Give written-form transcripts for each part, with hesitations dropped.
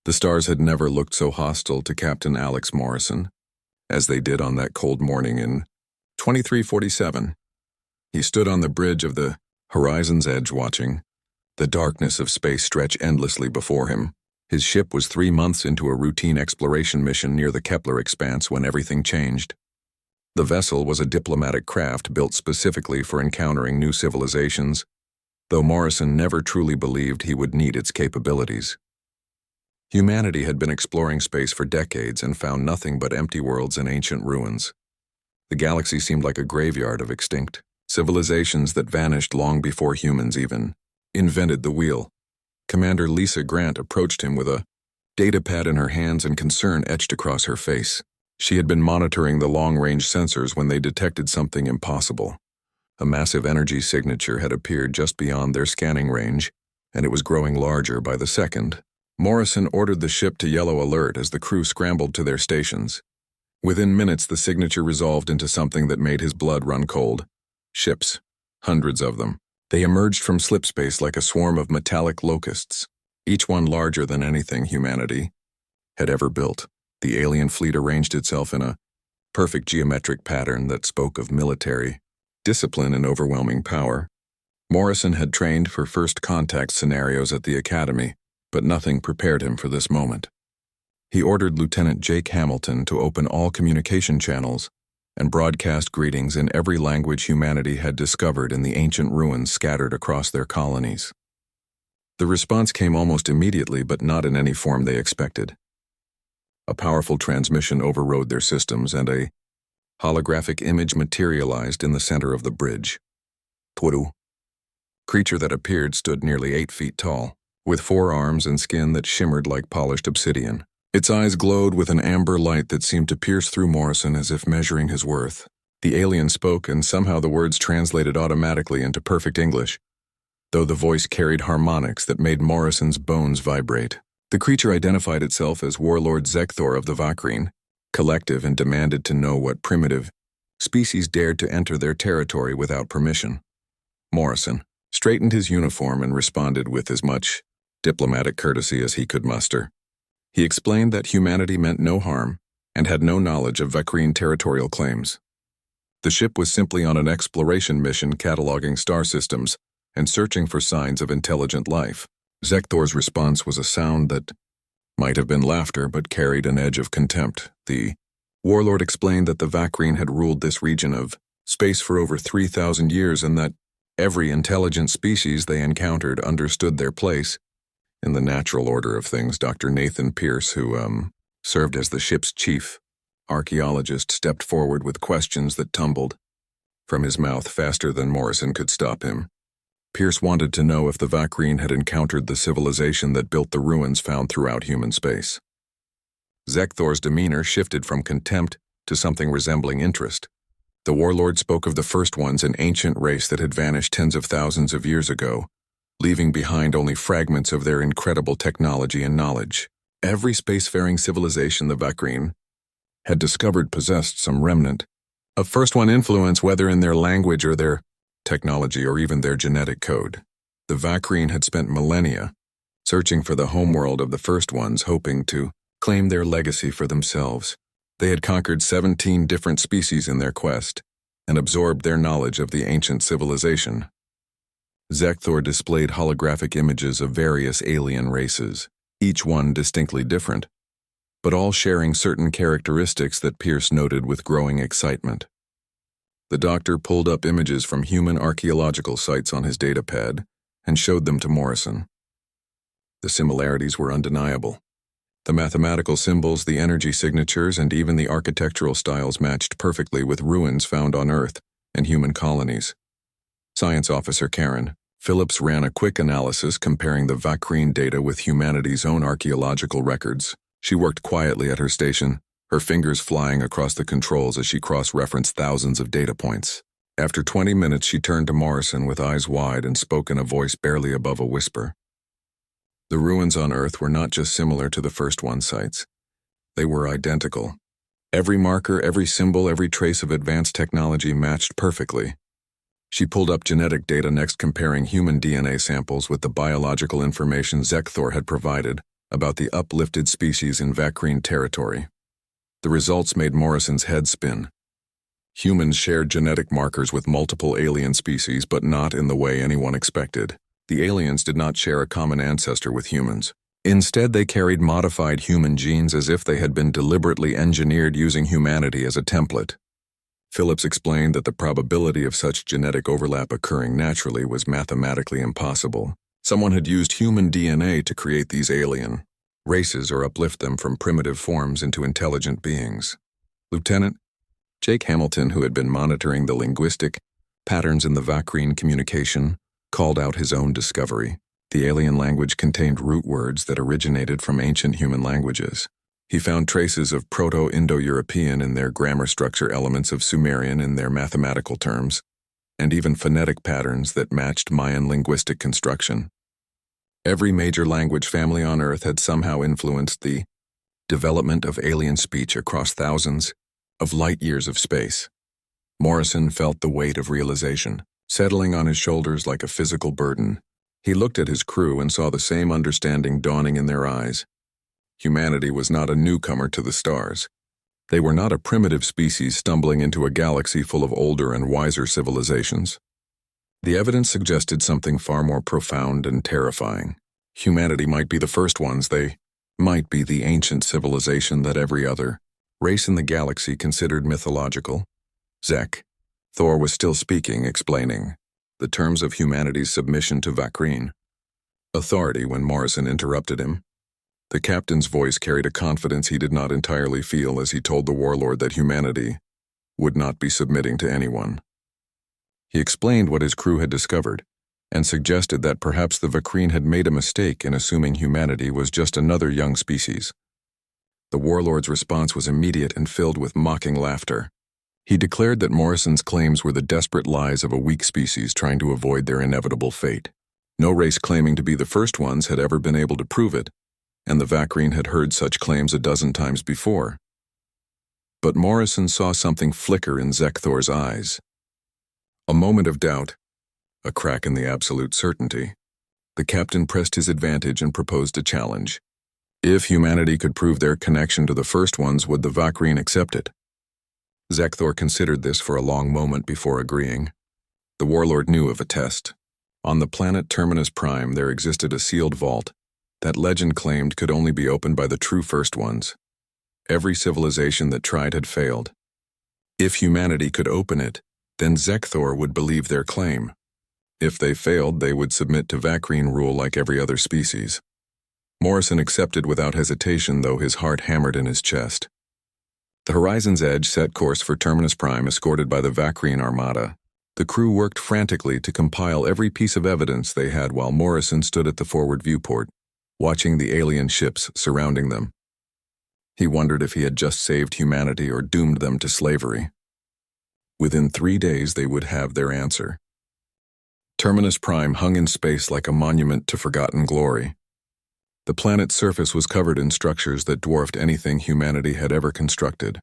The stars had never looked so hostile to Captain Alex Morrison as they did on that cold morning in 2347. He stood on the bridge of the horizon's edge watching the darkness of space stretch endlessly before him. His ship was 3 months into a routine exploration mission near the Kepler expanse when everything changed. The vessel was a diplomatic craft built specifically for encountering new civilizations, though Morrison never truly believed he would need its capabilities. Humanity had been exploring space for decades and found nothing but empty worlds and ancient ruins. The galaxy seemed like a graveyard of extinct civilizations that vanished long before humans even invented the wheel. Commander Lisa Grant approached him with a datapad in her hands and concern etched across her face. She had been monitoring the long-range sensors when they detected something impossible. A massive energy signature had appeared just beyond their scanning range, and it was growing larger by the second. Morrison ordered the ship to yellow alert as the crew scrambled to their stations. Within minutes, the signature resolved into something that made his blood run cold. Ships. Hundreds of them. They emerged from slipspace like a swarm of metallic locusts, each one larger than anything humanity had ever built. The alien fleet arranged itself in a perfect geometric pattern that spoke of military discipline and overwhelming power. Morrison had trained for first contact scenarios at the academy, but nothing prepared him for this moment. He ordered Lieutenant Jake Hamilton to open all communication channels and broadcast greetings in every language humanity had discovered in the ancient ruins scattered across their colonies. The response came almost immediately, but not in any form they expected. A powerful transmission overrode their systems, and a holographic image materialized in the center of the bridge. Twidu. Creature that appeared stood nearly 8 feet tall, with 4 arms and skin that shimmered like polished obsidian. Its eyes glowed with an amber light that seemed to pierce through Morrison as if measuring his worth. The alien spoke, and somehow the words translated automatically into perfect English, though the voice carried harmonics that made Morrison's bones vibrate. The creature identified itself as Warlord Zekthor of the Vakreen, collective, and demanded to know what primitive species dared to enter their territory without permission. Morrison straightened his uniform and responded with as much diplomatic courtesy as he could muster. He explained that humanity meant no harm and had no knowledge of Vakreen territorial claims. The ship was simply on an exploration mission cataloging star systems and searching for signs of intelligent life. Zekthor's response was a sound that might have been laughter but carried an edge of contempt. The warlord explained that the Vakreen had ruled this region of space for over 3,000 years and that every intelligent species they encountered understood their place in the natural order of things. Dr. Nathan Pierce, who served as the ship's chief archaeologist, stepped forward with questions that tumbled from his mouth faster than Morrison could stop him. Pierce wanted to know if the Vakreen had encountered the civilization that built the ruins found throughout human space. Zekthor's demeanor shifted from contempt to something resembling interest. The warlord spoke of the first ones, an ancient race that had vanished tens of thousands of years ago, leaving behind only fragments of their incredible technology and knowledge. Every spacefaring civilization the Vakreen had discovered possessed some remnant of First One influence, whether in their language or their technology or even their genetic code. The Vakreen had spent millennia searching for the homeworld of the First Ones, hoping to claim their legacy for themselves. They had conquered 17 different species in their quest and absorbed their knowledge of the ancient civilization. Zekthor displayed holographic images of various alien races, each one distinctly different, but all sharing certain characteristics that Pierce noted with growing excitement. The doctor pulled up images from human archaeological sites on his datapad and showed them to Morrison. The similarities were undeniable. The mathematical symbols, the energy signatures, and even the architectural styles matched perfectly with ruins found on Earth and human colonies. Science Officer Karen Phillips ran a quick analysis comparing the Vakreen data with humanity's own archaeological records. She worked quietly at her station, her fingers flying across the controls as she cross-referenced thousands of data points. After 20 minutes, she turned to Morrison with eyes wide and spoke in a voice barely above a whisper. The ruins on Earth were not just similar to the First One sites. They were identical. Every marker, every symbol, every trace of advanced technology matched perfectly. She pulled up genetic data next, comparing human DNA samples with the biological information Zekthor had provided, about the uplifted species in Vacrine territory. The results made Morrison's head spin. Humans shared genetic markers with multiple alien species, but not in the way anyone expected. The aliens did not share a common ancestor with humans. Instead, they carried modified human genes as if they had been deliberately engineered using humanity as a template. Phillips explained that the probability of such genetic overlap occurring naturally was mathematically impossible. Someone had used human DNA to create these alien races or uplift them from primitive forms into intelligent beings. Lieutenant Jake Hamilton, who had been monitoring the linguistic patterns in the Vacrine communication, called out his own discovery. The alien language contained root words that originated from ancient human languages. He found traces of Proto-Indo-European in their grammar structure, elements of Sumerian in their mathematical terms, and even phonetic patterns that matched Mayan linguistic construction. Every major language family on Earth had somehow influenced the development of alien speech across thousands of light years of space. Morrison felt the weight of realization, settling on his shoulders like a physical burden. He looked at his crew and saw the same understanding dawning in their eyes. Humanity was not a newcomer to the stars. They were not a primitive species stumbling into a galaxy full of older and wiser civilizations. The evidence suggested something far more profound and terrifying. Humanity might be the first ones. They might be the ancient civilization that every other race in the galaxy considered mythological. Zek. Thor was still speaking, explaining the terms of humanity's submission to Vacrine authority when Morrison interrupted him. The captain's voice carried a confidence he did not entirely feel as he told the warlord that humanity would not be submitting to anyone. He explained what his crew had discovered, and suggested that perhaps the Vacrine had made a mistake in assuming humanity was just another young species. The warlord's response was immediate and filled with mocking laughter. He declared that Morrison's claims were the desperate lies of a weak species trying to avoid their inevitable fate. No race claiming to be the first ones had ever been able to prove it, and the Vacrine had heard such claims a dozen times before. But Morrison saw something flicker in Zekthor's eyes. A moment of doubt, a crack in the absolute certainty. The captain pressed his advantage and proposed a challenge. If humanity could prove their connection to the first ones, would the Vacrine accept it? Zekthor considered this for a long moment before agreeing. The warlord knew of a test. On the planet Terminus Prime there existed a sealed vault that legend claimed could only be opened by the true first ones. Every civilization that tried had failed. If humanity could open it, then Zekthor would believe their claim. If they failed, they would submit to Vacrine rule like every other species. Morrison accepted without hesitation, though his heart hammered in his chest. The Horizon's Edge set course for Terminus Prime, escorted by the Vacrine armada. The crew worked frantically to compile every piece of evidence they had while Morrison stood at the forward viewport, watching the alien ships surrounding them. He wondered if he had just saved humanity or doomed them to slavery. Within 3 days they would have their answer. Terminus Prime hung in space like a monument to forgotten glory. The planet's surface was covered in structures that dwarfed anything humanity had ever constructed.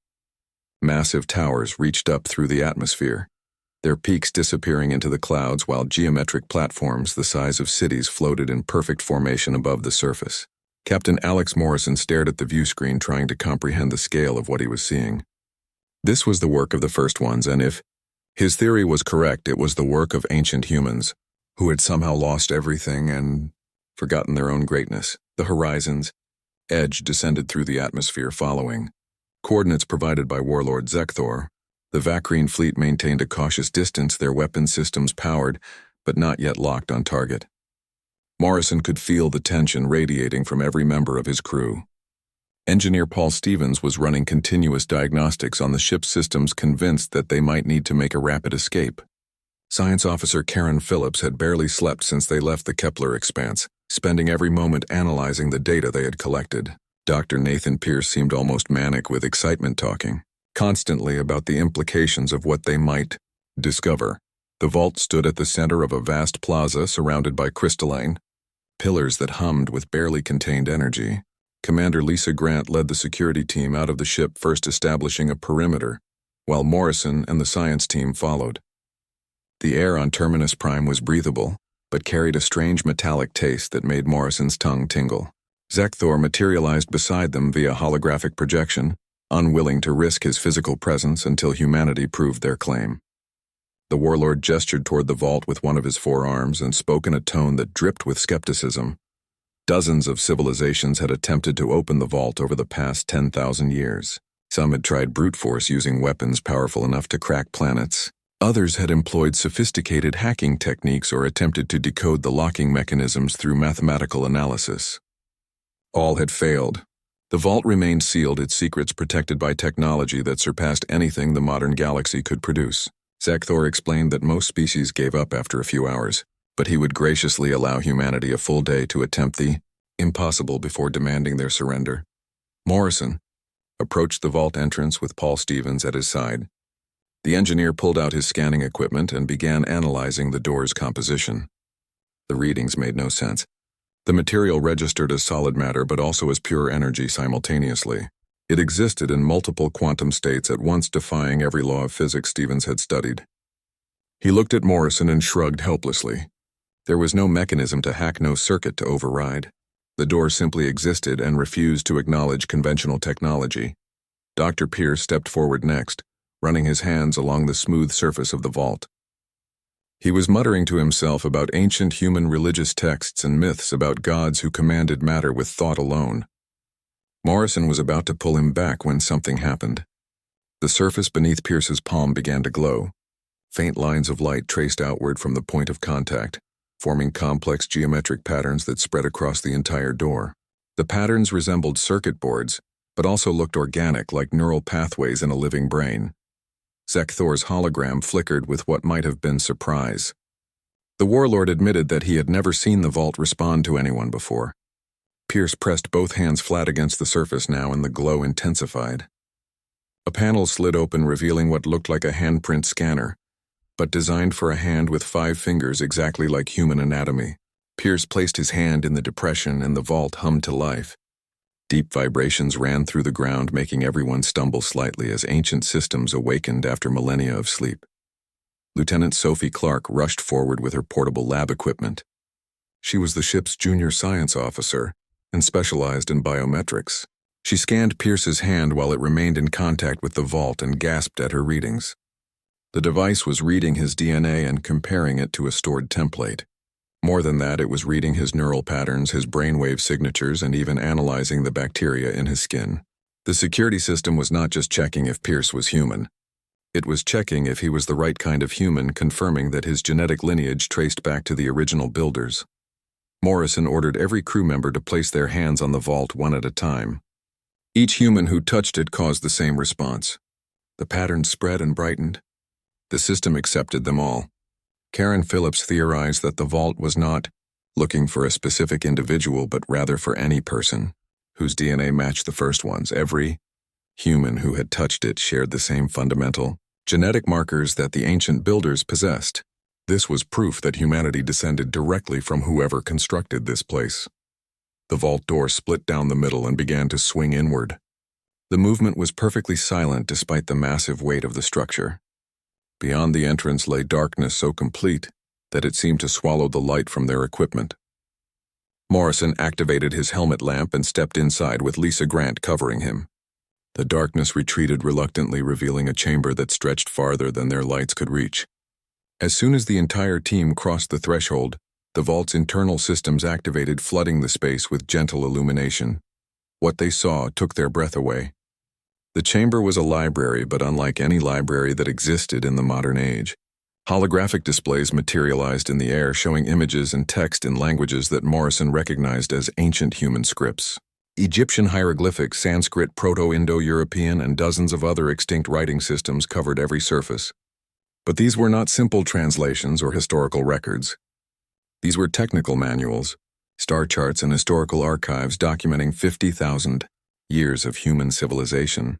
Massive towers reached up through the atmosphere, their peaks disappearing into the clouds, while geometric platforms the size of cities floated in perfect formation above the surface. Captain Alex Morrison stared at the viewscreen, trying to comprehend the scale of what he was seeing. This was the work of the first ones, and if his theory was correct, it was the work of ancient humans, who had somehow lost everything and forgotten their own greatness. The Horizon's Edge descended through the atmosphere following coordinates provided by Warlord Zekthor. The Vacrine fleet maintained a cautious distance, their weapon systems powered, but not yet locked on target. Morrison could feel the tension radiating from every member of his crew. Engineer Paul Stevens was running continuous diagnostics on the ship's systems, convinced that they might need to make a rapid escape. Science Officer Karen Phillips had barely slept since they left the Kepler expanse, spending every moment analyzing the data they had collected. Dr. Nathan Pierce seemed almost manic with excitement, talking constantly about the implications of what they might discover. The vault stood at the center of a vast plaza surrounded by crystalline pillars that hummed with barely contained energy. Commander Lisa Grant led the security team out of the ship, first establishing a perimeter, while Morrison and the science team followed. The air on Terminus Prime was breathable, but carried a strange metallic taste that made Morrison's tongue tingle. Zekthor materialized beside them via holographic projection, unwilling to risk his physical presence until humanity proved their claim. The warlord gestured toward the vault with one of his forearms and spoke in a tone that dripped with skepticism. Dozens of civilizations had attempted to open the vault over the past 10,000 years. Some had tried brute force using weapons powerful enough to crack planets. Others had employed sophisticated hacking techniques or attempted to decode the locking mechanisms through mathematical analysis. All had failed. The vault remained sealed, its secrets protected by technology that surpassed anything the modern galaxy could produce. Zekthor explained that most species gave up after a few hours, but he would graciously allow humanity a full day to attempt the impossible before demanding their surrender. Morrison approached the vault entrance with Paul Stevens at his side. The engineer pulled out his scanning equipment and began analyzing the door's composition. The readings made no sense. The material registered as solid matter but also as pure energy simultaneously. It existed in multiple quantum states at once, defying every law of physics Stevens had studied. He looked at Morrison and shrugged helplessly. There was no mechanism to hack, no circuit to override. The door simply existed and refused to acknowledge conventional technology. Dr. Pierce stepped forward next, running his hands along the smooth surface of the vault. He was muttering to himself about ancient human religious texts and myths about gods who commanded matter with thought alone. Morrison was about to pull him back when something happened. The surface beneath Pierce's palm began to glow. Faint lines of light traced outward from the point of contact, forming complex geometric patterns that spread across the entire door. The patterns resembled circuit boards, but also looked organic, like neural pathways in a living brain. Zekthor's hologram flickered with what might have been surprise. The warlord admitted that he had never seen the vault respond to anyone before. Pierce pressed both hands flat against the surface now, and the glow intensified. A panel slid open, revealing what looked like a handprint scanner, but designed for a hand with 5 fingers exactly like human anatomy. Pierce placed his hand in the depression and the vault hummed to life. Deep vibrations ran through the ground, making everyone stumble slightly as ancient systems awakened after millennia of sleep. Lieutenant Sophie Clark rushed forward with her portable lab equipment. She was the ship's junior science officer and specialized in biometrics. She scanned Pierce's hand while it remained in contact with the vault and gasped at her readings. The device was reading his DNA and comparing it to a stored template. More than that, it was reading his neural patterns, his brainwave signatures, and even analyzing the bacteria in his skin. The security system was not just checking if Pierce was human. It was checking if he was the right kind of human, confirming that his genetic lineage traced back to the original builders. Morrison ordered every crew member to place their hands on the vault one at a time. Each human who touched it caused the same response. The patterns spread and brightened. The system accepted them all. Karen Phillips theorized that the vault was not looking for a specific individual, but rather for any person whose DNA matched the first one's. Every human who had touched it shared the same fundamental genetic markers that the ancient builders possessed. This was proof that humanity descended directly from whoever constructed this place. The vault door split down the middle and began to swing inward. The movement was perfectly silent despite the massive weight of the structure. Beyond the entrance lay darkness so complete that it seemed to swallow the light from their equipment. Morrison activated his helmet lamp and stepped inside with Lisa Grant covering him. The darkness retreated reluctantly, revealing a chamber that stretched farther than their lights could reach. As soon as the entire team crossed the threshold, the vault's internal systems activated, flooding the space with gentle illumination. What they saw took their breath away. The chamber was a library, but unlike any library that existed in the modern age. Holographic displays materialized in the air, showing images and text in languages that Morrison recognized as ancient human scripts. Egyptian hieroglyphics, Sanskrit, Proto-Indo-European, and dozens of other extinct writing systems covered every surface. But these were not simple translations or historical records. These were technical manuals, star charts, and historical archives documenting 50,000 years of human civilization.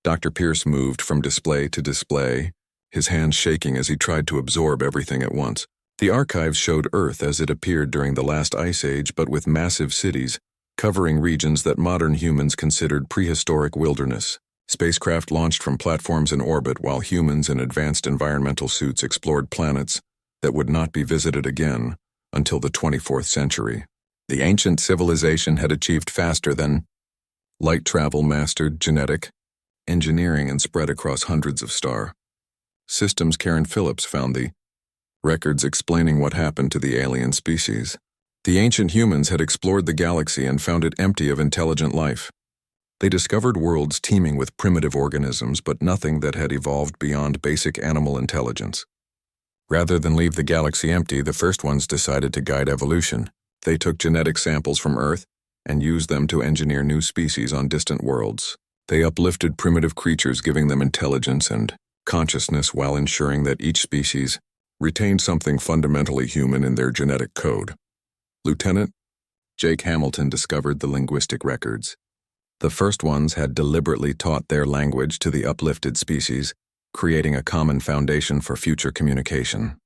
Dr. Pierce moved from display to display, his hands shaking as he tried to absorb everything at once. The archives showed Earth as it appeared during the last ice age, but with massive cities, covering regions that modern humans considered prehistoric wilderness. Spacecraft launched from platforms in orbit, while humans in advanced environmental suits explored planets that would not be visited again until the 24th century. The ancient civilization had achieved faster than light travel, mastered genetic engineering, and spread across hundreds of star systems. Karen Phillips found the records explaining what happened to the alien species. The ancient humans had explored the galaxy and found it empty of intelligent life. They discovered worlds teeming with primitive organisms, but nothing that had evolved beyond basic animal intelligence. Rather than leave the galaxy empty, the first ones decided to guide evolution. They took genetic samples from Earth and used them to engineer new species on distant worlds. They uplifted primitive creatures, giving them intelligence and consciousness while ensuring that each species retained something fundamentally human in their genetic code. Lieutenant Jake Hamilton discovered the linguistic records. The first ones had deliberately taught their language to the uplifted species, creating a common foundation for future communication.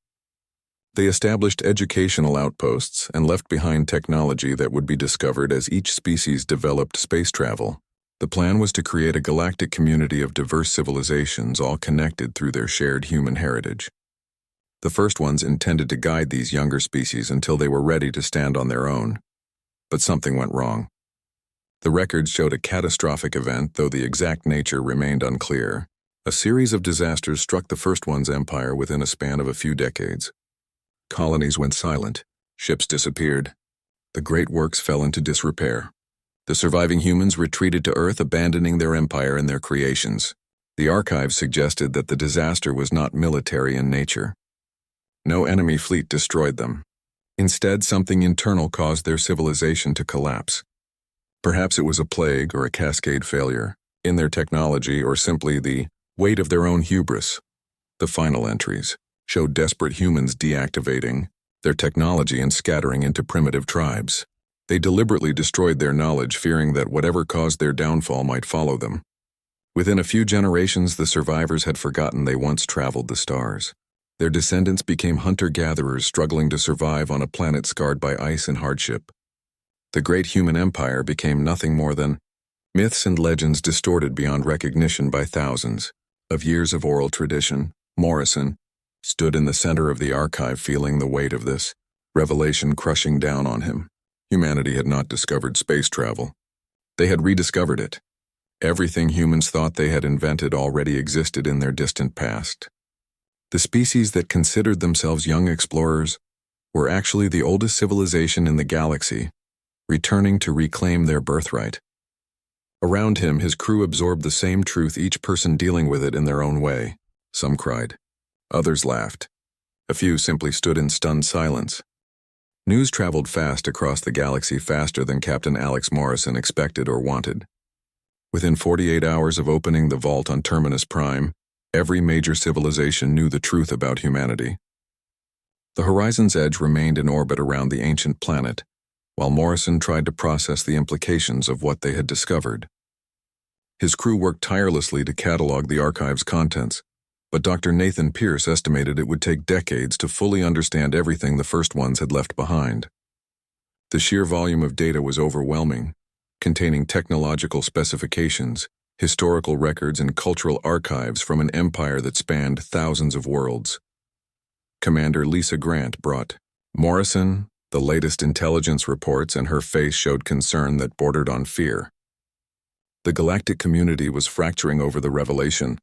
They established educational outposts and left behind technology that would be discovered as each species developed space travel. The plan was to create a galactic community of diverse civilizations, all connected through their shared human heritage. The first ones intended to guide these younger species until they were ready to stand on their own. But something went wrong. The records showed a catastrophic event, though the exact nature remained unclear. A series of disasters struck the first one's empire within a span of a few decades. Colonies went silent, ships disappeared, the great works fell into disrepair. The surviving humans retreated to Earth, abandoning their empire and their creations. The archives suggested that the disaster was not military in nature. No enemy fleet destroyed them. Instead, something internal caused their civilization to collapse. Perhaps it was a plague or a cascade failure in their technology, or simply the weight of their own hubris. The final entries showed desperate humans deactivating their technology and scattering into primitive tribes. They deliberately destroyed their knowledge, fearing that whatever caused their downfall might follow them. Within a few generations, the survivors had forgotten they once traveled the stars. Their descendants became hunter-gatherers, struggling to survive on a planet scarred by ice and hardship. The great human empire became nothing more than myths and legends distorted beyond recognition by thousands of years of oral tradition. Morrison stood in the center of the archive, feeling the weight of this revelation crushing down on him. Humanity had not discovered space travel. They had rediscovered it. Everything humans thought they had invented already existed in their distant past. The species that considered themselves young explorers were actually the oldest civilization in the galaxy, returning to reclaim their birthright. Around him, his crew absorbed the same truth, each person dealing with it in their own way. Some cried. Others laughed. A few simply stood in stunned silence. News traveled fast across the galaxy, faster than Captain Alex Morrison expected or wanted. Within 48 hours of opening the vault on Terminus Prime, every major civilization knew the truth about humanity. The horizon's edge remained in orbit around the ancient planet, while Morrison tried to process the implications of what they had discovered. His crew worked tirelessly to catalog the archive's contents, but Dr. Nathan Pierce estimated it would take decades to fully understand everything the first ones had left behind. The sheer volume of data was overwhelming, containing technological specifications, historical records, and cultural archives from an empire that spanned thousands of worlds. Commander Lisa Grant brought Morrison the latest intelligence reports, and her face showed concern that bordered on fear. The galactic community was fracturing over the revelation.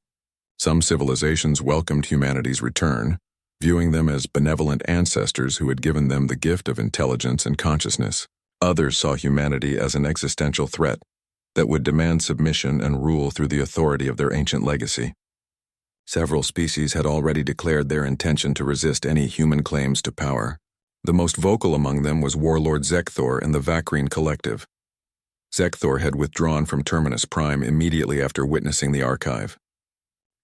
Some civilizations welcomed humanity's return, viewing them as benevolent ancestors who had given them the gift of intelligence and consciousness. Others saw humanity as an existential threat that would demand submission and rule through the authority of their ancient legacy. Several species had already declared their intention to resist any human claims to power. The most vocal among them was Warlord Zekthor and the Vakrine Collective. Zekthor had withdrawn from Terminus Prime immediately after witnessing the archive.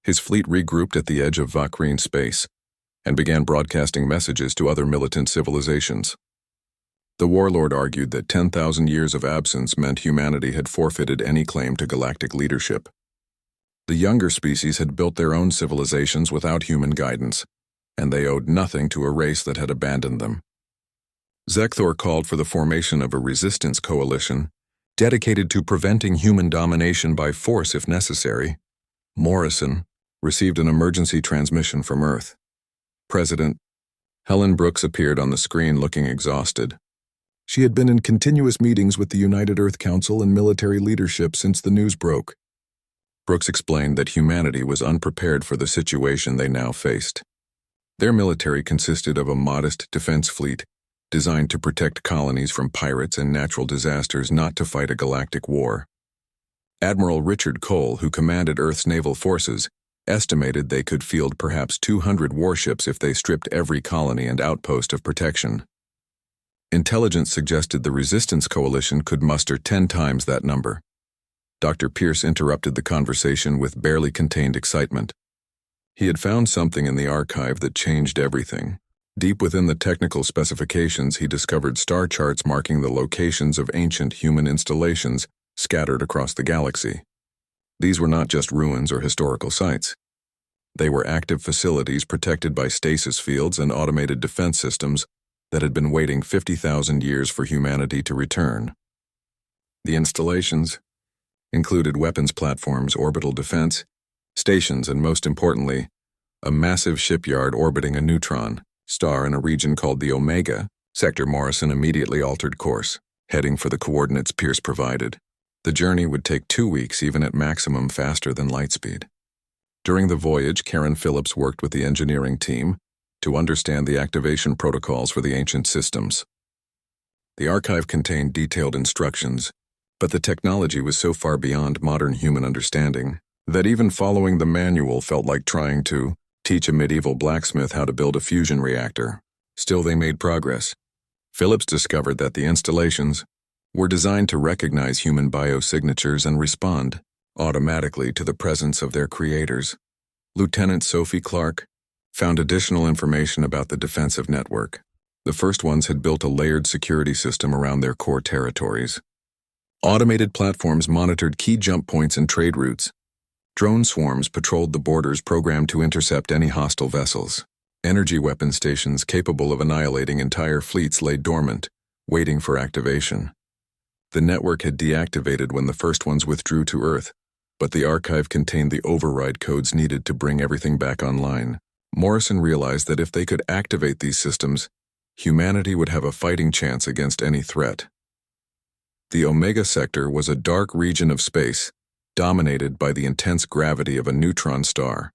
His fleet regrouped at the edge of Vakrine space and began broadcasting messages to other militant civilizations. The warlord argued that 10,000 years of absence meant humanity had forfeited any claim to galactic leadership. The younger species had built their own civilizations without human guidance, and they owed nothing to a race that had abandoned them. Zekthor called for the formation of a resistance coalition dedicated to preventing human domination by force if necessary. Morrison received an emergency transmission from Earth. President Helen Brooks appeared on the screen looking exhausted. She had been in continuous meetings with the United Earth Council and military leadership since the news broke. Brooks explained that humanity was unprepared for the situation they now faced. Their military consisted of a modest defense fleet designed to protect colonies from pirates and natural disasters, not to fight a galactic war. Admiral Richard Cole, who commanded Earth's naval forces, estimated they could field perhaps 200 warships if they stripped every colony and outpost of protection. Intelligence suggested the Resistance Coalition could muster 10 times that number. Dr. Pierce interrupted the conversation with barely contained excitement. He had found something in the archive that changed everything. Deep within the technical specifications, he discovered star charts marking the locations of ancient human installations scattered across the galaxy. These were not just ruins or historical sites. They were active facilities protected by stasis fields and automated defense systems that had been waiting 50,000 years for humanity to return. The installations included weapons platforms, orbital defense stations, and most importantly, a massive shipyard orbiting a neutron star in a region called the Omega sector. Morrison immediately altered course, heading for the coordinates Pierce provided. The journey would take 2 weeks, even at maximum faster than light speed. During the voyage, Karen Phillips worked with the engineering team to understand the activation protocols for the ancient systems. The archive contained detailed instructions, but the technology was so far beyond modern human understanding that even following the manual felt like trying to teach a medieval blacksmith how to build a fusion reactor. Still, they made progress. Phillips discovered that the installations were designed to recognize human biosignatures and respond automatically to the presence of their creators. Lieutenant Sophie Clark found additional information about the defensive network. The first ones had built a layered security system around their core territories. Automated platforms monitored key jump points and trade routes. Drone swarms patrolled the borders, programmed to intercept any hostile vessels. Energy weapon stations capable of annihilating entire fleets lay dormant, waiting for activation. The network had deactivated when the first ones withdrew to Earth, but the archive contained the override codes needed to bring everything back online. Morrison realized that if they could activate these systems, humanity would have a fighting chance against any threat. The Omega sector was a dark region of space, dominated by the intense gravity of a neutron star.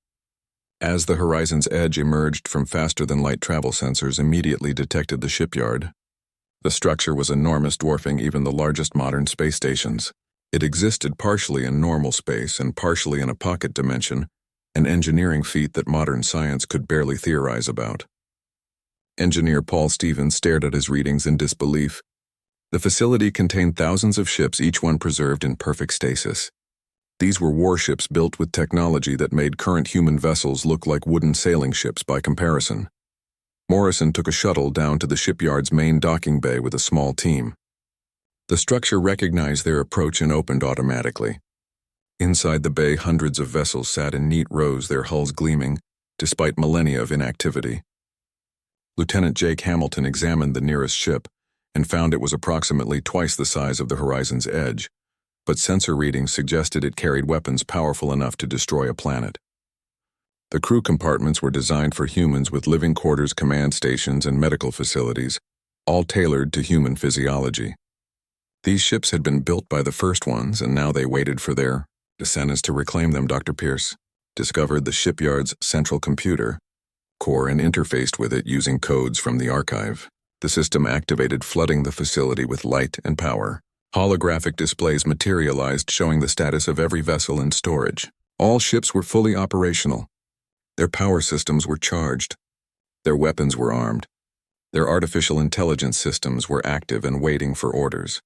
As the horizon's edge emerged from faster-than-light travel sensors immediately detected the shipyard. The structure was enormous, dwarfing even the largest modern space stations. It existed partially in normal space and partially in a pocket dimension, an engineering feat that modern science could barely theorize about. Engineer Paul Stevens stared at his readings in disbelief. The facility contained thousands of ships, each one preserved in perfect stasis. These were warships built with technology that made current human vessels look like wooden sailing ships by comparison. Morrison took a shuttle down to the shipyard's main docking bay with a small team. The structure recognized their approach and opened automatically. Inside the bay, hundreds of vessels sat in neat rows, their hulls gleaming, despite millennia of inactivity. Lieutenant Jake Hamilton examined the nearest ship and found it was approximately twice the size of the horizon's edge, but sensor readings suggested it carried weapons powerful enough to destroy a planet. The crew compartments were designed for humans, with living quarters, command stations, and medical facilities, all tailored to human physiology. These ships had been built by the first ones, and now they waited for their descendants to reclaim them. Dr. Pierce discovered the shipyard's central computer core and interfaced with it using codes from the archive. The system activated, flooding the facility with light and power. Holographic displays materialized, showing the status of every vessel in storage. All ships were fully operational. Their power systems were charged. Their weapons were armed. Their artificial intelligence systems were active and waiting for orders.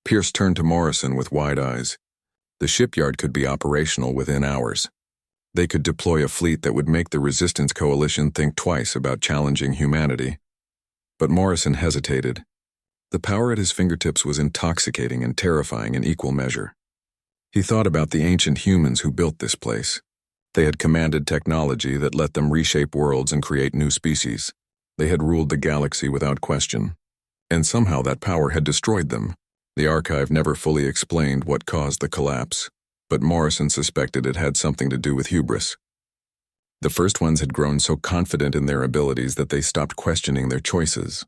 Pierce turned to Morrison with wide eyes. The shipyard could be operational within hours. They could deploy a fleet that would make the Resistance Coalition think twice about challenging humanity. But Morrison hesitated. The power at his fingertips was intoxicating and terrifying in equal measure. He thought about the ancient humans who built this place. They had commanded technology that let them reshape worlds and create new species. They had ruled the galaxy without question. And somehow that power had destroyed them. The archive never fully explained what caused the collapse, but Morrison suspected it had something to do with hubris. The first ones had grown so confident in their abilities that they stopped questioning their choices.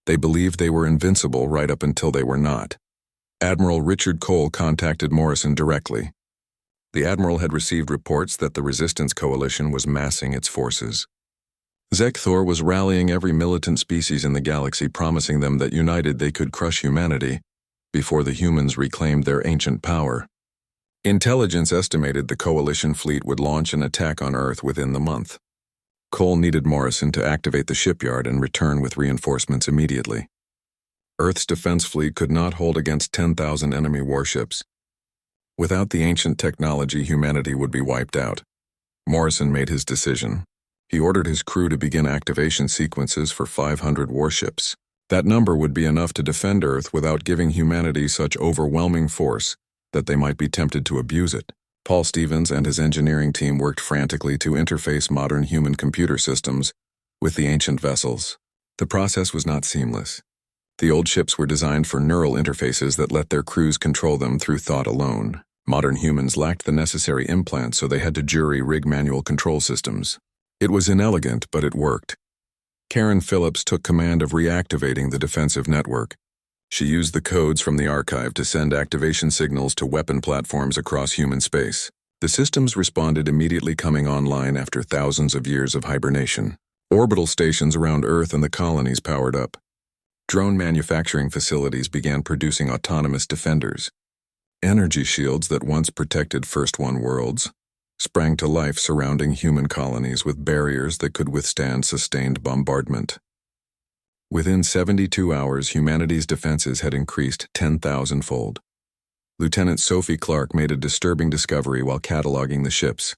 They believed they were invincible right up until they were not. Admiral Richard Cole contacted Morrison directly. The admiral had received reports that the Resistance Coalition was massing its forces. Zekthor was rallying every militant species in the galaxy, promising them that united they could crush humanity before the humans reclaimed their ancient power. Intelligence estimated the Coalition fleet would launch an attack on Earth within the month. Cole needed Morrison to activate the shipyard and return with reinforcements immediately. Earth's defense fleet could not hold against 10,000 enemy warships. Without the ancient technology, humanity would be wiped out. Morrison made his decision. He ordered his crew to begin activation sequences for 500 warships. That number would be enough to defend Earth without giving humanity such overwhelming force that they might be tempted to abuse it. Paul Stevens and his engineering team worked frantically to interface modern human computer systems with the ancient vessels. The process was not seamless. The old ships were designed for neural interfaces that let their crews control them through thought alone. Modern humans lacked the necessary implants, so they had to jury-rig manual control systems. It was inelegant, but it worked. Karen Phillips took command of reactivating the defensive network. She used the codes from the archive to send activation signals to weapon platforms across human space. The systems responded immediately, coming online after thousands of years of hibernation. Orbital stations around Earth and the colonies powered up. Drone manufacturing facilities began producing autonomous defenders. Energy shields that once protected First One worlds sprang to life surrounding human colonies with barriers that could withstand sustained bombardment. Within 72 hours, humanity's defenses had increased 10,000-fold. Lieutenant Sophie Clark made a disturbing discovery while cataloging the ships.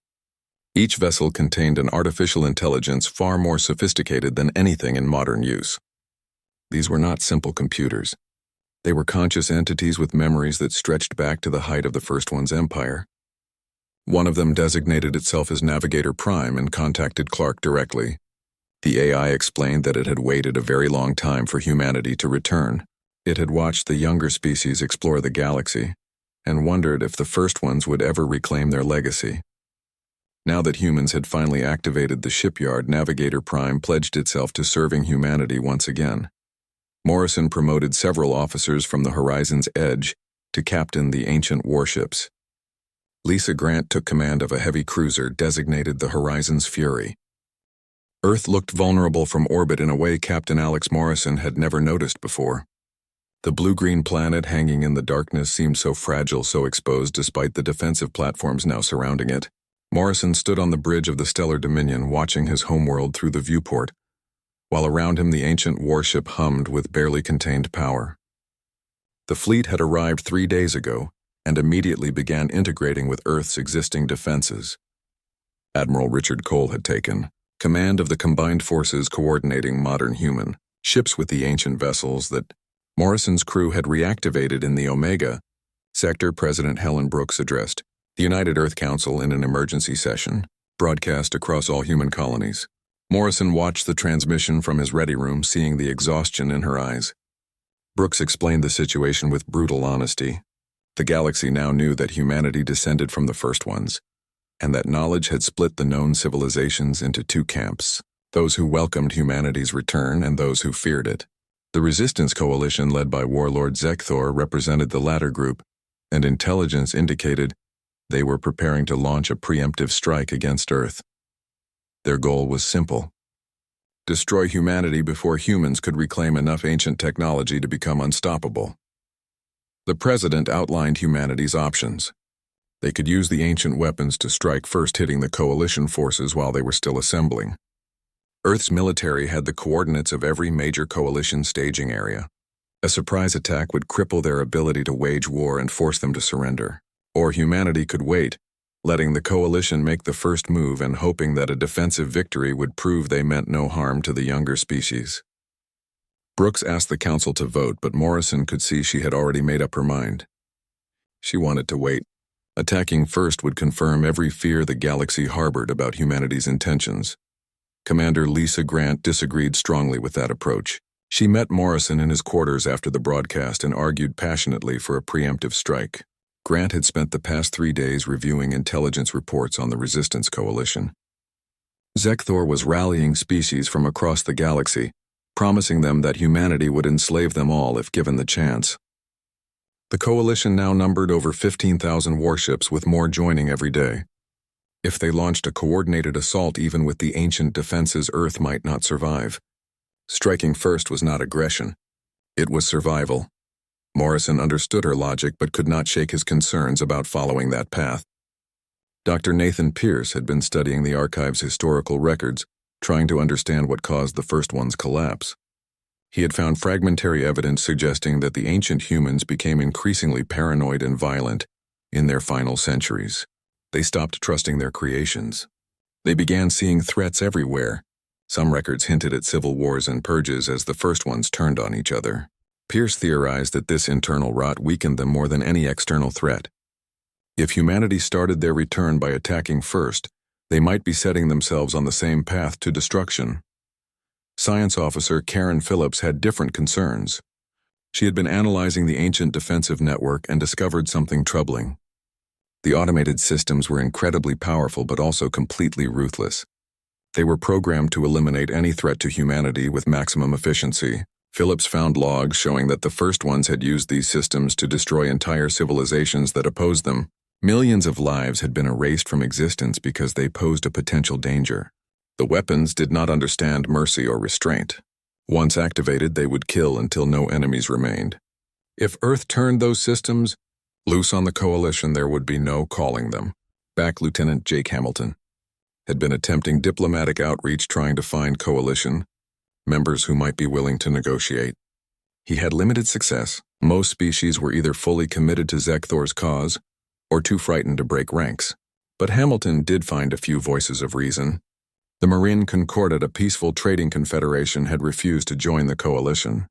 Each vessel contained an artificial intelligence far more sophisticated than anything in modern use. These were not simple computers. They were conscious entities with memories that stretched back to the height of the First One's empire. One of them designated itself as Navigator Prime and contacted Clark directly. The AI explained that it had waited a very long time for humanity to return. It had watched the younger species explore the galaxy and wondered if the First Ones would ever reclaim their legacy. Now that humans had finally activated the shipyard, Navigator Prime pledged itself to serving humanity once again. Morrison promoted several officers from the Horizon's Edge to captain the ancient warships. Lisa Grant took command of a heavy cruiser designated the Horizon's Fury. Earth looked vulnerable from orbit in a way Captain Alex Morrison had never noticed before. The blue-green planet hanging in the darkness seemed so fragile, so exposed despite the defensive platforms now surrounding it. Morrison stood on the bridge of the Stellar Dominion, watching his homeworld through the viewport, while around him the ancient warship hummed with barely contained power. The fleet had arrived 3 days ago and immediately began integrating with Earth's existing defenses. Admiral Richard Cole had taken command of the combined forces coordinating modern human ships with the ancient vessels that Morrison's crew had reactivated in the Omega sector. President Helen Brooks addressed the United Earth Council in an emergency session, broadcast across all human colonies. Morrison watched the transmission from his ready room, seeing the exhaustion in her eyes. Brooks explained the situation with brutal honesty. The galaxy now knew that humanity descended from the First Ones, and that knowledge had split the known civilizations into two camps, those who welcomed humanity's return and those who feared it. The Resistance Coalition, led by Warlord Zekthor, represented the latter group, and intelligence indicated they were preparing to launch a preemptive strike against Earth. Their goal was simple: destroy humanity before humans could reclaim enough ancient technology to become unstoppable. The President outlined humanity's options. They could use the ancient weapons to strike first, hitting the Coalition forces while they were still assembling. Earth's military had the coordinates of every major Coalition staging area. A surprise attack would cripple their ability to wage war and force them to surrender. Or humanity could wait, letting the Coalition make the first move and hoping that a defensive victory would prove they meant no harm to the younger species. Brooks asked the Council to vote, but Morrison could see she had already made up her mind. She wanted to wait. Attacking first would confirm every fear the galaxy harbored about humanity's intentions. Commander Lisa Grant disagreed strongly with that approach. She met Morrison in his quarters after the broadcast and argued passionately for a preemptive strike. Grant had spent the past 3 days reviewing intelligence reports on the Resistance Coalition. Zekthor was rallying species from across the galaxy, promising them that humanity would enslave them all if given the chance. The coalition now numbered over 15,000 warships, with more joining every day. If they launched a coordinated assault even with the ancient defenses, Earth might not survive. Striking first was not aggression. It was survival. Morrison understood her logic but could not shake his concerns about following that path. Dr. Nathan Pierce had been studying the archive's historical records, trying to understand what caused the first one's collapse. He had found fragmentary evidence suggesting that the ancient humans became increasingly paranoid and violent in their final centuries. They stopped trusting their creations. They began seeing threats everywhere. Some records hinted at civil wars and purges as the first ones turned on each other. Pierce theorized that this internal rot weakened them more than any external threat. If humanity started their return by attacking first, they might be setting themselves on the same path to destruction. Science officer Karen Phillips had different concerns. She had been analyzing the ancient defensive network and discovered something troubling. The automated systems were incredibly powerful but also completely ruthless. They were programmed to eliminate any threat to humanity with maximum efficiency. Phillips found logs showing that the first ones had used these systems to destroy entire civilizations that opposed them. Millions of lives had been erased from existence because they posed a potential danger. The weapons did not understand mercy or restraint. Once activated, they would kill until no enemies remained. If Earth turned those systems loose on the coalition, there would be no calling them back. Lieutenant Jake Hamilton had been attempting diplomatic outreach, trying to find coalition members who might be willing to negotiate. He had limited success. Most species were either fully committed to Zekthor's cause or too frightened to break ranks. But Hamilton did find a few voices of reason. The Marin Concordat, a peaceful trading confederation, had refused to join the coalition.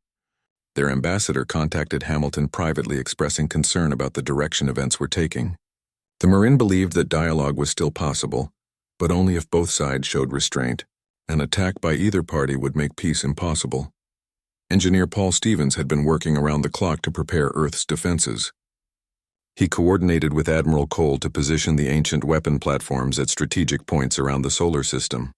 Their ambassador contacted Hamilton privately, expressing concern about the direction events were taking. The Marin believed that dialogue was still possible, but only if both sides showed restraint. An attack by either party would make peace impossible. Engineer Paul Stevens had been working around the clock to prepare Earth's defenses. He coordinated with Admiral Cole to position the ancient weapon platforms at strategic points around the solar system.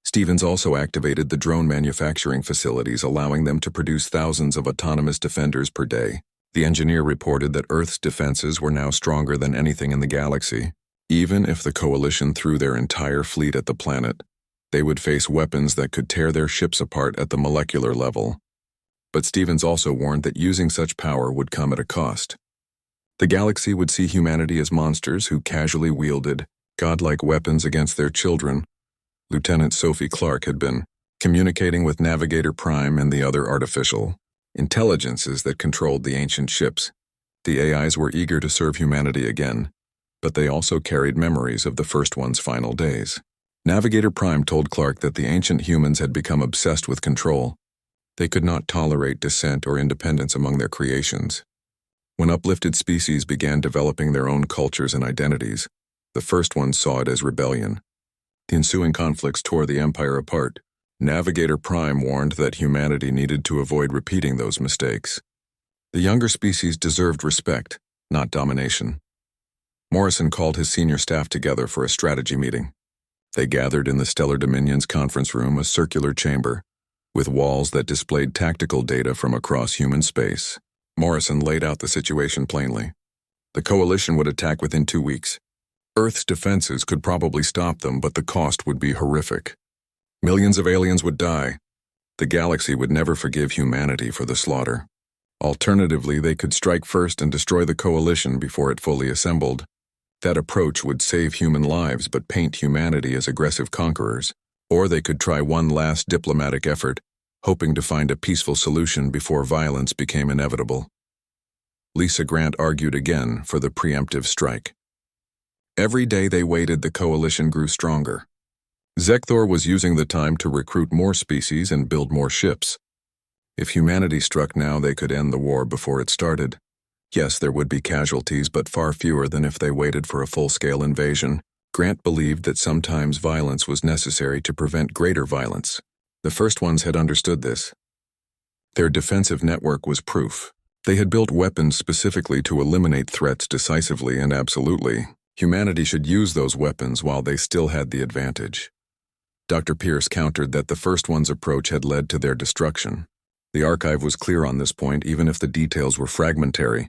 Stevens also activated the drone manufacturing facilities, allowing them to produce thousands of autonomous defenders per day. The engineer reported that Earth's defenses were now stronger than anything in the galaxy. Even if the coalition threw their entire fleet at the planet, they would face weapons that could tear their ships apart at the molecular level. But Stevens also warned that using such power would come at a cost. The galaxy would see humanity as monsters who casually wielded godlike weapons against their children. Lieutenant Sophie Clark had been communicating with Navigator Prime and the other artificial intelligences that controlled the ancient ships. The AIs were eager to serve humanity again, but they also carried memories of the first one's final days. Navigator Prime told Clark that the ancient humans had become obsessed with control. They could not tolerate dissent or independence among their creations. When uplifted species began developing their own cultures and identities, the first ones saw it as rebellion. The ensuing conflicts tore the Empire apart. Navigator Prime warned that humanity needed to avoid repeating those mistakes. The younger species deserved respect, not domination. Morrison called his senior staff together for a strategy meeting. They gathered in the Stellar Dominion's conference room, a circular chamber, with walls that displayed tactical data from across human space. Morrison laid out the situation plainly. The coalition would attack within 2 weeks. Earth's defenses could probably stop them, but the cost would be horrific. Millions of aliens would die. The galaxy would never forgive humanity for the slaughter. Alternatively, they could strike first and destroy the coalition before it fully assembled. That approach would save human lives but paint humanity as aggressive conquerors. Or they could try one last diplomatic effort, hoping to find a peaceful solution before violence became inevitable. Lisa Grant argued again for the preemptive strike. Every day they waited, the coalition grew stronger. Zekthor was using the time to recruit more species and build more ships. If humanity struck now, they could end the war before it started. Yes, there would be casualties, but far fewer than if they waited for a full-scale invasion. Grant believed that sometimes violence was necessary to prevent greater violence. The first ones had understood this. Their defensive network was proof. They had built weapons specifically to eliminate threats decisively and absolutely. Humanity should use those weapons while they still had the advantage. Dr. Pierce countered that the first one's approach had led to their destruction. The archive was clear on this point, even if the details were fragmentary.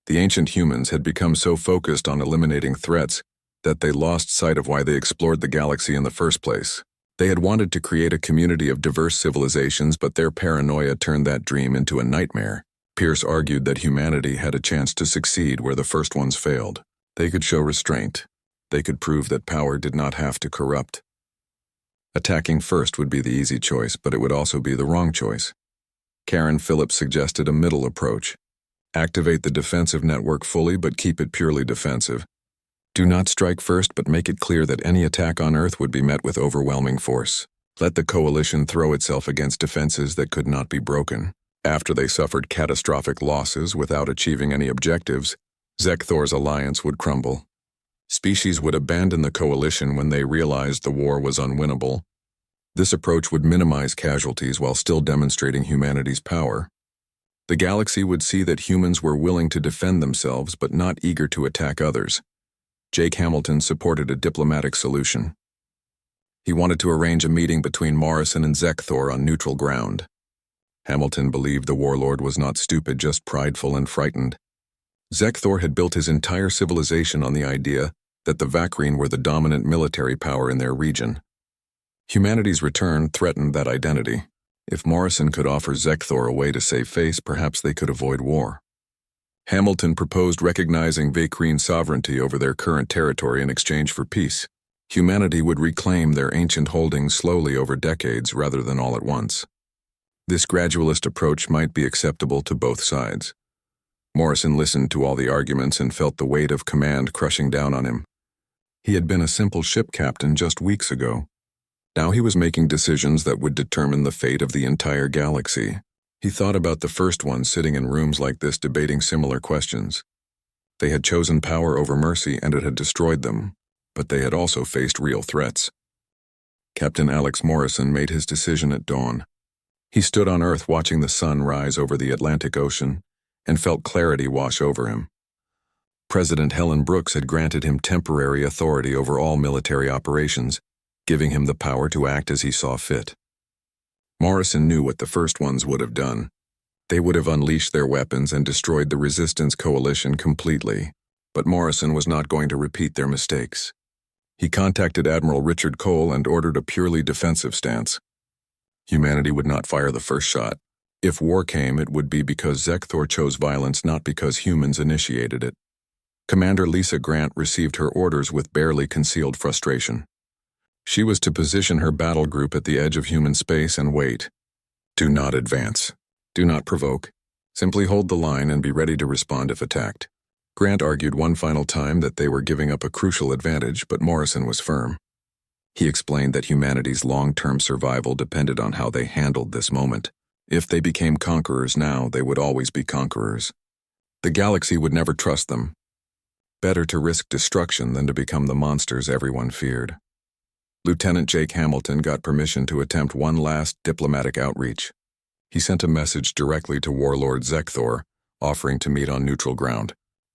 The ancient humans had become so focused on eliminating threats that they lost sight of why they explored the galaxy in the first place. They had wanted to create a community of diverse civilizations, but their paranoia turned that dream into a nightmare. Pierce argued that humanity had a chance to succeed where the first ones failed. They could show restraint. They could prove that power did not have to corrupt. Attacking first would be the easy choice, but it would also be the wrong choice. Karen Phillips suggested a middle approach. Activate the defensive network fully, but keep it purely defensive. Do not strike first, but make it clear that any attack on Earth would be met with overwhelming force. Let the coalition throw itself against defenses that could not be broken. After they suffered catastrophic losses without achieving any objectives, Zekthor's alliance would crumble. Species would abandon the coalition when they realized the war was unwinnable. This approach would minimize casualties while still demonstrating humanity's power. The galaxy would see that humans were willing to defend themselves but not eager to attack others. Jake Hamilton supported a diplomatic solution. He wanted to arrange a meeting between Morrison and Zekthor on neutral ground. Hamilton believed the warlord was not stupid, just prideful and frightened. Zekthor had built his entire civilization on the idea that the Vakreen were the dominant military power in their region. Humanity's return threatened that identity. If Morrison could offer Zekthor a way to save face, perhaps they could avoid war. Hamilton proposed recognizing Vakreen sovereignty over their current territory in exchange for peace. Humanity would reclaim their ancient holdings slowly over decades rather than all at once. This gradualist approach might be acceptable to both sides. Morrison listened to all the arguments and felt the weight of command crushing down on him. He had been a simple ship captain just weeks ago. Now he was making decisions that would determine the fate of the entire galaxy. He thought about the first ones sitting in rooms like this debating similar questions. They had chosen power over mercy and it had destroyed them, but they had also faced real threats. Captain Alex Morrison made his decision at dawn. He stood on Earth watching the sun rise over the Atlantic Ocean and felt clarity wash over him. President Helen Brooks had granted him temporary authority over all military operations, giving him the power to act as he saw fit. Morrison knew what the first ones would have done. They would have unleashed their weapons and destroyed the Resistance Coalition completely, but Morrison was not going to repeat their mistakes. He contacted Admiral Richard Cole and ordered a purely defensive stance. Humanity would not fire the first shot. If war came, it would be because Zekthor chose violence, not because humans initiated it. Commander Lisa Grant received her orders with barely concealed frustration. She was to position her battle group at the edge of human space and wait. Do not advance. Do not provoke. Simply hold the line and be ready to respond if attacked. Grant argued one final time that they were giving up a crucial advantage, but Morrison was firm. He explained that humanity's long-term survival depended on how they handled this moment. If they became conquerors now, they would always be conquerors. The galaxy would never trust them. Better to risk destruction than to become the monsters everyone feared. Lieutenant Jake Hamilton got permission to attempt one last diplomatic outreach. He sent a message directly to Warlord Zekthor, offering to meet on neutral ground.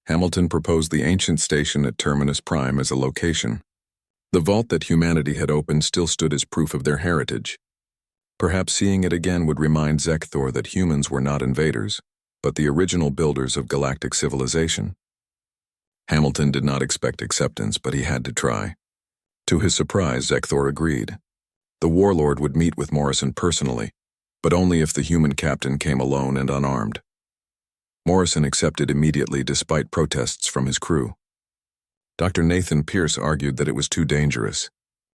Hamilton proposed the ancient station at Terminus Prime as a location. The vault that humanity had opened still stood as proof of their heritage. Perhaps seeing it again would remind Zekthor that humans were not invaders, but the original builders of galactic civilization. Hamilton did not expect acceptance, but he had to try. To his surprise, Zekthor agreed. The warlord would meet with Morrison personally, but only if the human captain came alone and unarmed. Morrison accepted immediately despite protests from his crew. Dr. Nathan Pierce argued that it was too dangerous.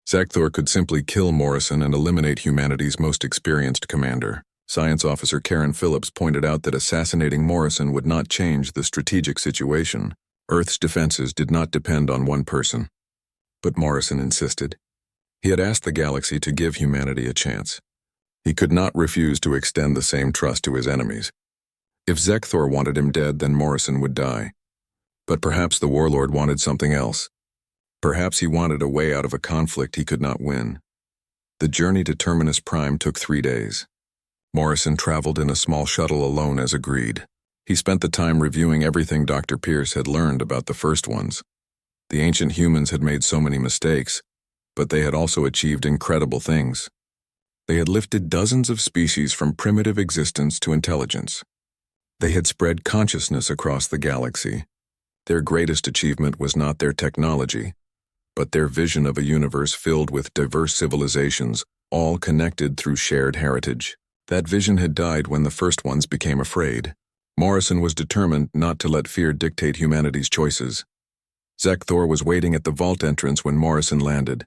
Zekthor could simply kill Morrison and eliminate humanity's most experienced commander. Science officer Karen Phillips pointed out that assassinating Morrison would not change the strategic situation. Earth's defenses did not depend on one person. But Morrison insisted. He had asked the galaxy to give humanity a chance. He could not refuse to extend the same trust to his enemies. If Zekthor wanted him dead, then Morrison would die. But perhaps the warlord wanted something else. Perhaps he wanted a way out of a conflict he could not win. The journey to Terminus Prime took 3 days. Morrison traveled in a small shuttle alone as agreed. He spent the time reviewing everything Dr. Pierce had learned about the first ones. The ancient humans had made so many mistakes, But they had also achieved incredible things. They had lifted dozens of species from primitive existence to intelligence. They had spread consciousness across the galaxy. Their greatest achievement was not their technology, but their vision of a universe filled with diverse civilizations, all connected through shared heritage. That vision had died when the first ones became afraid. Morrison was determined not to let fear dictate humanity's choices. Zekthor was waiting at the vault entrance when Morrison landed.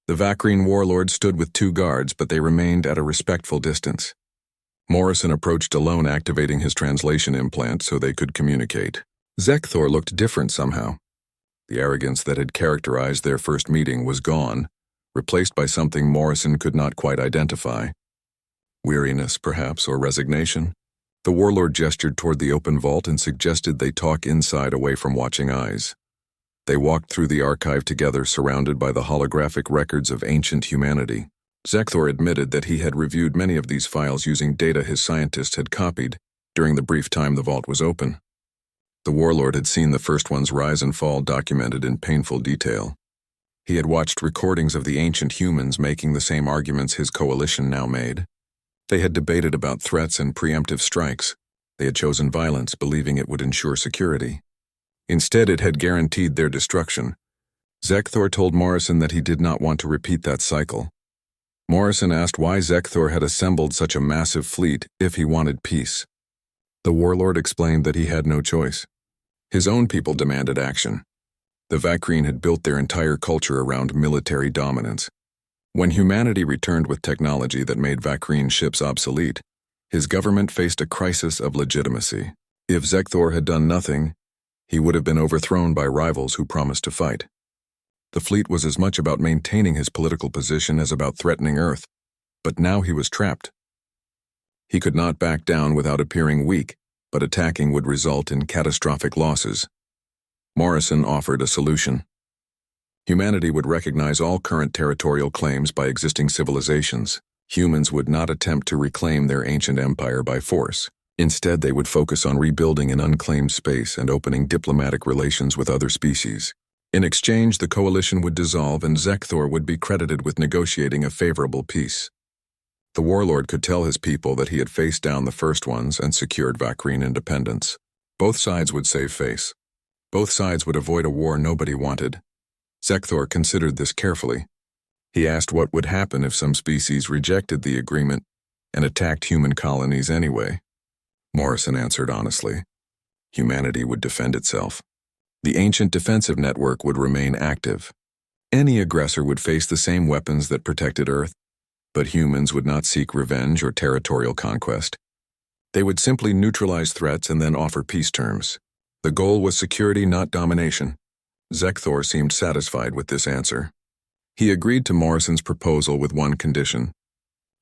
The Vakrine warlord stood with 2 guards, but they remained at a respectful distance. Morrison approached alone, activating his translation implant so they could communicate. Zekthor looked different somehow. The arrogance that had characterized their first meeting was gone, replaced by something Morrison could not quite identify. Weariness, perhaps, or resignation? The warlord gestured toward the open vault and suggested they talk inside away from watching eyes. They walked through the archive together, surrounded by the holographic records of ancient humanity. Zekthor admitted that he had reviewed many of these files using data his scientists had copied during the brief time the vault was open. The warlord had seen the first one's rise and fall documented in painful detail. He had watched recordings of the ancient humans making the same arguments his coalition now made. They had debated about threats and preemptive strikes. They had chosen violence, believing it would ensure security. Instead, it had guaranteed their destruction. Zekthor told Morrison that he did not want to repeat that cycle. Morrison asked why Zekthor had assembled such a massive fleet if he wanted peace. The warlord explained that he had no choice. His own people demanded action. The Vakrine had built their entire culture around military dominance. When humanity returned with technology that made Vakrine ships obsolete, his government faced a crisis of legitimacy. If Zekthor had done nothing, he would have been overthrown by rivals who promised to fight. The fleet was as much about maintaining his political position as about threatening Earth, but now he was trapped. He could not back down without appearing weak, but attacking would result in catastrophic losses. Morrison offered a solution. Humanity would recognize all current territorial claims by existing civilizations. Humans would not attempt to reclaim their ancient empire by force. Instead, they would focus on rebuilding an unclaimed space and opening diplomatic relations with other species. In exchange, the coalition would dissolve and Zekthor would be credited with negotiating a favorable peace. The warlord could tell his people that he had faced down the first ones and secured Vakrine independence. Both sides would save face. Both sides would avoid a war nobody wanted. Zekthor considered this carefully. He asked what would happen if some species rejected the agreement and attacked human colonies anyway. Morrison answered honestly. Humanity would defend itself. The ancient defensive network would remain active. Any aggressor would face the same weapons that protected Earth, but humans would not seek revenge or territorial conquest. They would simply neutralize threats and then offer peace terms. The goal was security, not domination. Zekthor seemed satisfied with this answer. He agreed to Morrison's proposal with one condition.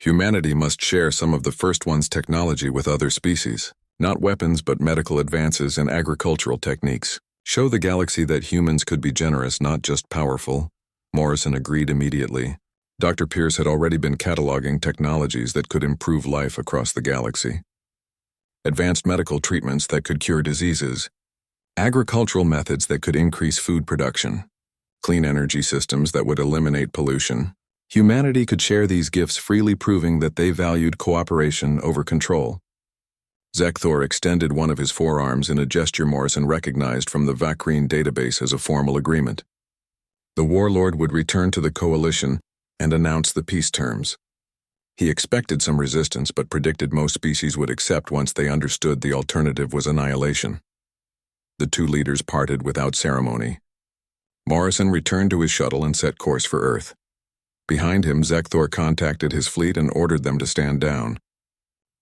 Humanity must share some of the first one's technology with other species, not weapons but medical advances and agricultural techniques. Show the galaxy that humans could be generous, not just powerful. Morrison agreed immediately. Dr. Pierce had already been cataloging technologies that could improve life across the galaxy. Advanced medical treatments that could cure diseases, agricultural methods that could increase food production, clean energy systems that would eliminate pollution. Humanity could share these gifts freely, proving that they valued cooperation over control. Zekthor extended one of his forearms in a gesture Morrison recognized from the Vakrine database as a formal agreement. The warlord would return to the coalition and announce the peace terms. He expected some resistance but predicted most species would accept once they understood the alternative was annihilation. The two leaders parted without ceremony. Morrison returned to his shuttle and set course for Earth. Behind him, Zekthor contacted his fleet and ordered them to stand down.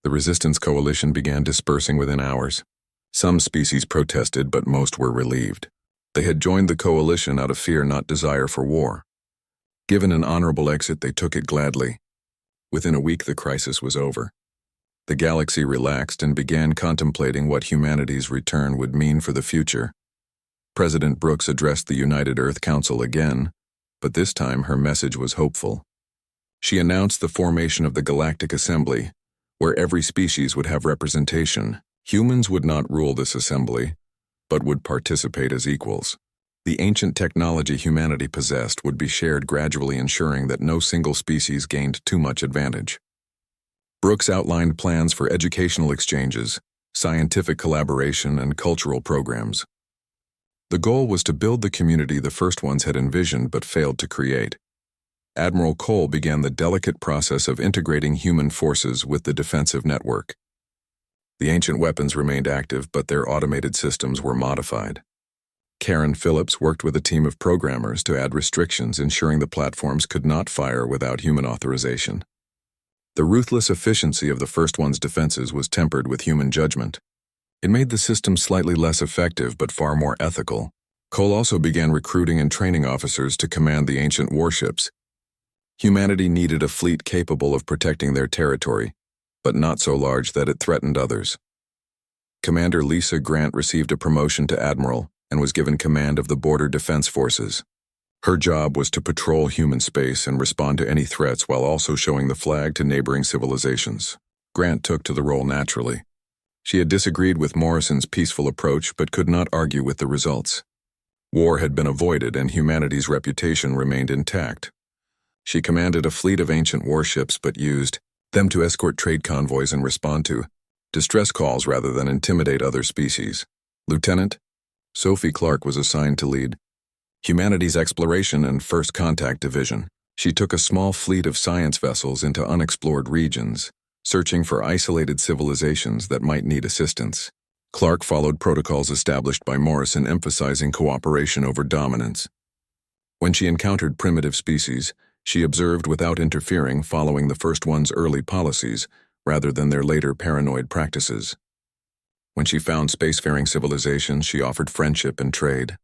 The resistance coalition began dispersing within hours. Some species protested, but most were relieved. They had joined the coalition out of fear, not desire for war. Given an honorable exit, they took it gladly. Within a week, the crisis was over. The galaxy relaxed and began contemplating what humanity's return would mean for the future. President Brooks addressed the United Earth Council again, but this time her message was hopeful. She announced the formation of the Galactic Assembly, where every species would have representation. Humans would not rule this assembly, but would participate as equals. The ancient technology humanity possessed would be shared, gradually ensuring that no single species gained too much advantage. Brooks outlined plans for educational exchanges, scientific collaboration, and cultural programs. The goal was to build the community the first ones had envisioned but failed to create. Admiral Cole began the delicate process of integrating human forces with the defensive network. The ancient weapons remained active, but their automated systems were modified. Karen Phillips worked with a team of programmers to add restrictions, ensuring the platforms could not fire without human authorization. The ruthless efficiency of the first one's defenses was tempered with human judgment. It made the system slightly less effective but far more ethical. Cole also began recruiting and training officers to command the ancient warships. Humanity needed a fleet capable of protecting their territory, but not so large that it threatened others. Commander Lisa Grant received a promotion to admiral and was given command of the Border Defense Forces. Her job was to patrol human space and respond to any threats while also showing the flag to neighboring civilizations. Grant took to the role naturally. She had disagreed with Morrison's peaceful approach but could not argue with the results. War had been avoided and humanity's reputation remained intact. She commanded a fleet of ancient warships but used them to escort trade convoys and respond to distress calls rather than intimidate other species. Lieutenant Sophie Clark was assigned to lead humanity's exploration and first contact division. She took a small fleet of science vessels into unexplored regions, searching for isolated civilizations that might need assistance. Clark followed protocols established by Morrison, emphasizing cooperation over dominance. When she encountered primitive species, she observed without interfering, following the first one's early policies rather than their later paranoid practices. When she found spacefaring civilizations, she offered friendship and trade.